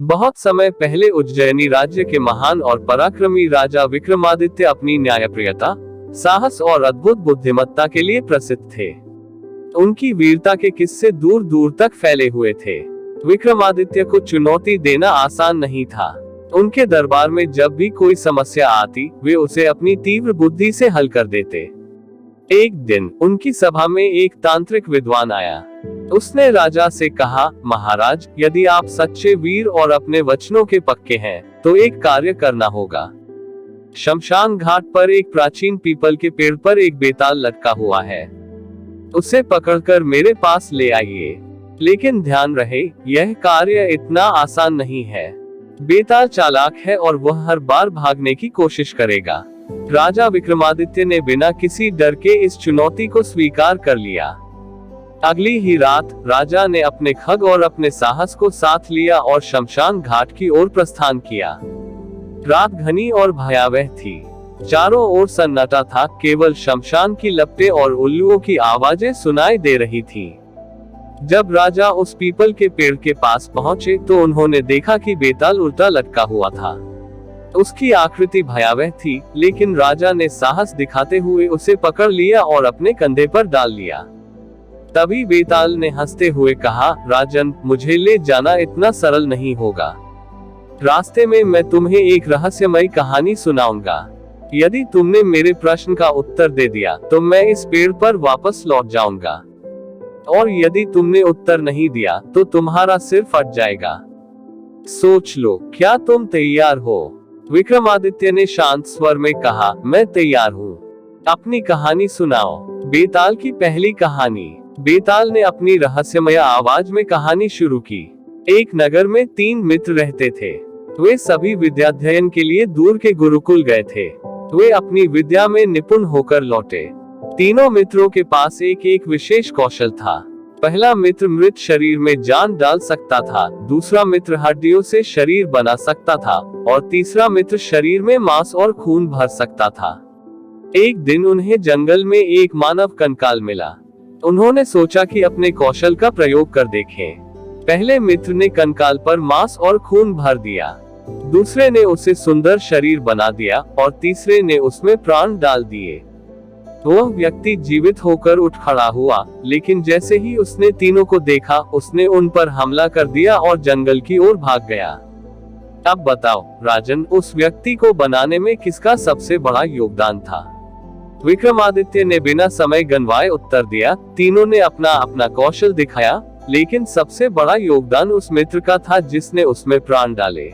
बहुत समय पहले उज्जैनी राज्य के महान और पराक्रमी राजा विक्रमादित्य अपनी न्यायप्रियता, साहस और अद्भुत बुद्धिमत्ता के लिए प्रसिद्ध थे। उनकी वीरता के किस्से दूर दूर तक फैले हुए थे। विक्रमादित्य को चुनौती देना आसान नहीं था। उनके दरबार में जब भी कोई समस्या आती, वे उसे अपनी तीव्र बुद्धि से हल कर देते। एक दिन उनकी सभा में एक तांत्रिक विद्वान आया। उसने राजा से कहा, महाराज, यदि आप सच्चे वीर और अपने वचनों के पक्के हैं, तो एक कार्य करना होगा। शमशान घाट पर एक प्राचीन पीपल के पेड़ पर एक बेताल लटका हुआ है। उसे पकड़कर मेरे पास ले आइए। लेकिन ध्यान रहे, यह कार्य इतना आसान नहीं है। बेताल चालाक है और वह हर बार भागने की कोशिश करेगा। राजा विक्रमादित्य ने बिना किसी डर के इस चुनौती को स्वीकार कर लिया। अगली ही रात राजा ने अपने खग और अपने साहस को साथ लिया और शमशान घाट की ओर प्रस्थान किया। रात घनी और भयावह थी। चारों ओर सन्नाटा था, केवल शमशान की लपटें और उल्लुओं की आवाजें सुनाई दे रही थी। जब राजा उस पीपल के पेड़ के पास पहुंचे तो उन्होंने देखा कि बेताल उल्टा लटका हुआ था। उसकी आकृति भयावह थी, लेकिन राजा ने साहस दिखाते हुए उसे पकड़ लिया और अपने कंधे पर डाल लिया। तभी बेताल ने हंसते हुए कहा, राजन, मुझे ले जाना इतना सरल नहीं होगा। रास्ते में मैं तुम्हें एक रहस्यमयी कहानी सुनाऊंगा। यदि तुमने मेरे प्रश्न का उत्तर दे दिया तो मैं इस पेड़ पर वापस लौट जाऊंगा, और यदि तुमने उत्तर नहीं दिया तो तुम्हारा सिर फट जाएगा। सोच लो, क्या तुम तैयार हो? विक्रमादित्य ने शांत स्वर में कहा, मैं तैयार हूँ। अपनी कहानी सुनाओ। बेताल की पहली कहानी। बेताल ने अपनी रहस्यमय आवाज में कहानी शुरू की। एक नगर में 3 मित्र रहते थे। वे सभी विद्याध्ययन के लिए दूर के गुरुकुल गए थे। वे अपनी विद्या में निपुण होकर लौटे। तीनों मित्रों के पास एक विशेष कौशल था। पहला मित्र मृत शरीर में जान डाल सकता था, दूसरा मित्र हड्डियों से शरीर बना सकता था, और तीसरा मित्र शरीर में मांस और खून भर सकता था। एक दिन उन्हें जंगल में एक मानव कंकाल मिला। उन्होंने सोचा कि अपने कौशल का प्रयोग कर देखें। पहले मित्र ने कंकाल पर मांस और खून भर दिया, दूसरे ने उसे सुंदर शरीर बना दिया और तीसरे ने उसमें प्राण डाल दिए। वह व्यक्ति जीवित होकर उठ खड़ा हुआ, लेकिन जैसे ही उसने तीनों को देखा, उसने उन पर हमला कर दिया और जंगल की ओर भाग गया। अब बताओ राजन, उस व्यक्ति को बनाने में किसका सबसे बड़ा योगदान था? विक्रमादित्य ने बिना समय गंवाए उत्तर दिया, तीनों ने अपना अपना कौशल दिखाया, लेकिन सबसे बड़ा योगदान उस मित्र का था जिसने उसमें प्राण डाले,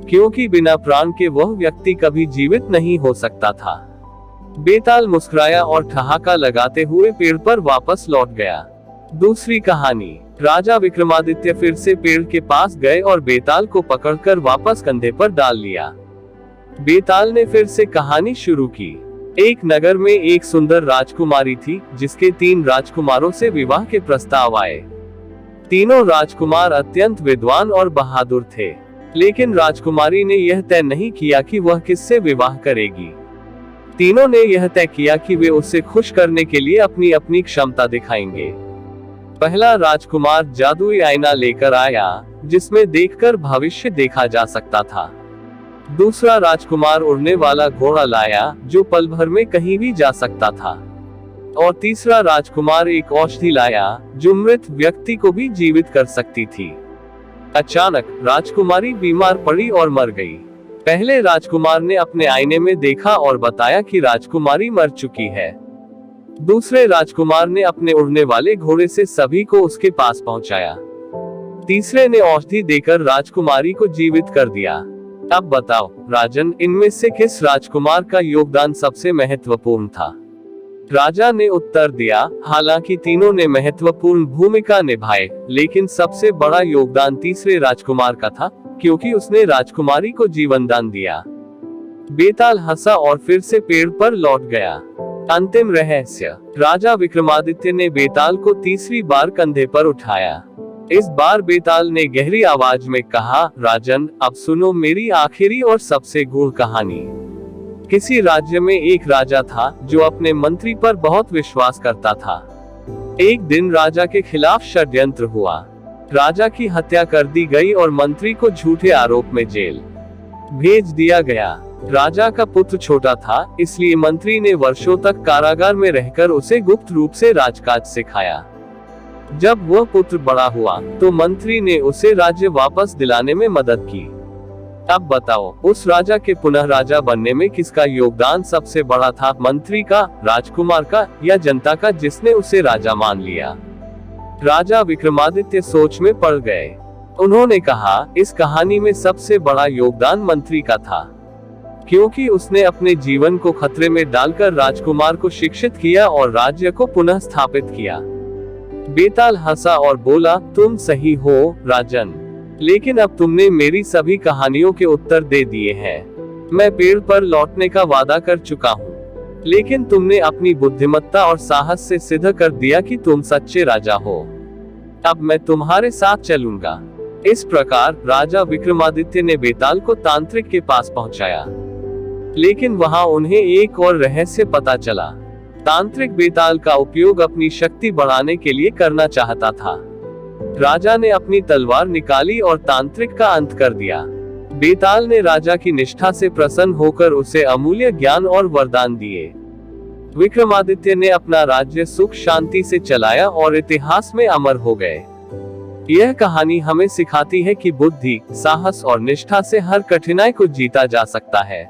क्योंकि बिना प्राण के वह व्यक्ति कभी जीवित नहीं हो सकता था। बेताल मुस्कुराया और ठहाका लगाते हुए पेड़ पर वापस लौट गया। दूसरी कहानी। राजा विक्रमादित्य फिर से पेड़ के पास गए और बेताल को पकड़कर वापस कंधे पर डाल लिया। बेताल ने फिर से कहानी शुरू की। एक नगर में एक सुंदर राजकुमारी थी, जिसके 3 राजकुमारों से विवाह के प्रस्ताव आए। तीनों राजकुमार अत्यंत विद्वान और बहादुर थे, लेकिन राजकुमारी ने यह तय नहीं किया कि वह किससे विवाह करेगी। तीनों ने यह तय किया कि वे उसे खुश करने के लिए अपनी अपनी क्षमता दिखाएंगे। पहला राजकुमार जादुई आईना लेकर आया, जिसमें देखकर भविष्य देखा जा सकता था। दूसरा राजकुमार उड़ने वाला घोड़ा लाया, जो पल भर में कहीं भी जा सकता था। और तीसरा राजकुमार एक औषधि लाया, जो मृत व्यक्ति को भी जीवित कर सकती थी। अचानक राजकुमारी बीमार पड़ी और मर गई। पहले राजकुमार ने अपने आईने में देखा और बताया कि राजकुमारी मर चुकी है। दूसरे राजकुमार ने अपने उड़ने वाले घोड़े से सभी को उसके पास पहुंचाया। तीसरे ने औषधि देकर राजकुमारी को जीवित कर दिया। अब बताओ राजन, इनमें से किस राजकुमार का योगदान सबसे महत्वपूर्ण था? राजा ने उत्तर दिया, हालांकि तीनों ने महत्वपूर्ण भूमिका निभाई, लेकिन सबसे बड़ा योगदान तीसरे राजकुमार का था, क्योंकि उसने राजकुमारी को जीवन दान दिया। बेताल हंसा और फिर से पेड़ पर लौट गया। अंतिम रहस्य। राजा विक्रमादित्य ने बेताल को तीसरी बार कंधे पर उठाया। इस बार बेताल ने गहरी आवाज में कहा, राजन, अब सुनो मेरी आखिरी और सबसे गूढ़ कहानी। किसी राज्य में एक राजा था जो अपने मंत्री पर बहुत विश्वास करता था। एक दिन राजा के खिलाफ षड्यंत्र हुआ। राजा की हत्या कर दी गई और मंत्री को झूठे आरोप में जेल भेज दिया गया। राजा का पुत्र छोटा था, इसलिए मंत्री ने वर्षों तक कारागार में रहकर उसे गुप्त रूप से राजकाज सिखाया। जब वह पुत्र बड़ा हुआ तो मंत्री ने उसे राज्य वापस दिलाने में मदद की। अब बताओ, उस राजा के पुनः राजा बनने में किसका योगदान सबसे बड़ा था, मंत्री का, राजकुमार का, या जनता का जिसने उसे राजा मान लिया? राजा विक्रमादित्य सोच में पड़ गए। उन्होंने कहा, इस कहानी में सबसे बड़ा योगदान मंत्री का था, क्योंकि उसने अपने जीवन को खतरे में डालकर राजकुमार को शिक्षित किया और राज्य को पुनः स्थापित किया। बेताल हंसा और बोला, तुम सही हो राजन, लेकिन अब तुमने मेरी सभी कहानियों के उत्तर दे दिए हैं। मैं पेड़ पर लौटने का वादा कर चुका हूँ, लेकिन तुमने अपनी बुद्धिमत्ता और साहस से सिद्ध कर दिया कि तुम सच्चे राजा हो। अब मैं तुम्हारे साथ चलूंगा। इस प्रकार राजा विक्रमादित्य ने बेताल को तांत्रिक के पास पहुंचाया, लेकिन वहां उन्हें एक और रहस्य पता चला। तांत्रिक बेताल का उपयोग अपनी शक्ति बढ़ाने के लिए करना चाहता था। राजा ने अपनी तलवार निकाली और तांत्रिक का अंत कर दिया। बेताल ने राजा की निष्ठा से प्रसन्न होकर उसे अमूल्य ज्ञान और वरदान दिए। विक्रमादित्य ने अपना राज्य सुख शांति से चलाया और इतिहास में अमर हो गए। यह कहानी हमें सिखाती है कि बुद्धि, साहस और निष्ठा से हर कठिनाई को जीता जा सकता है।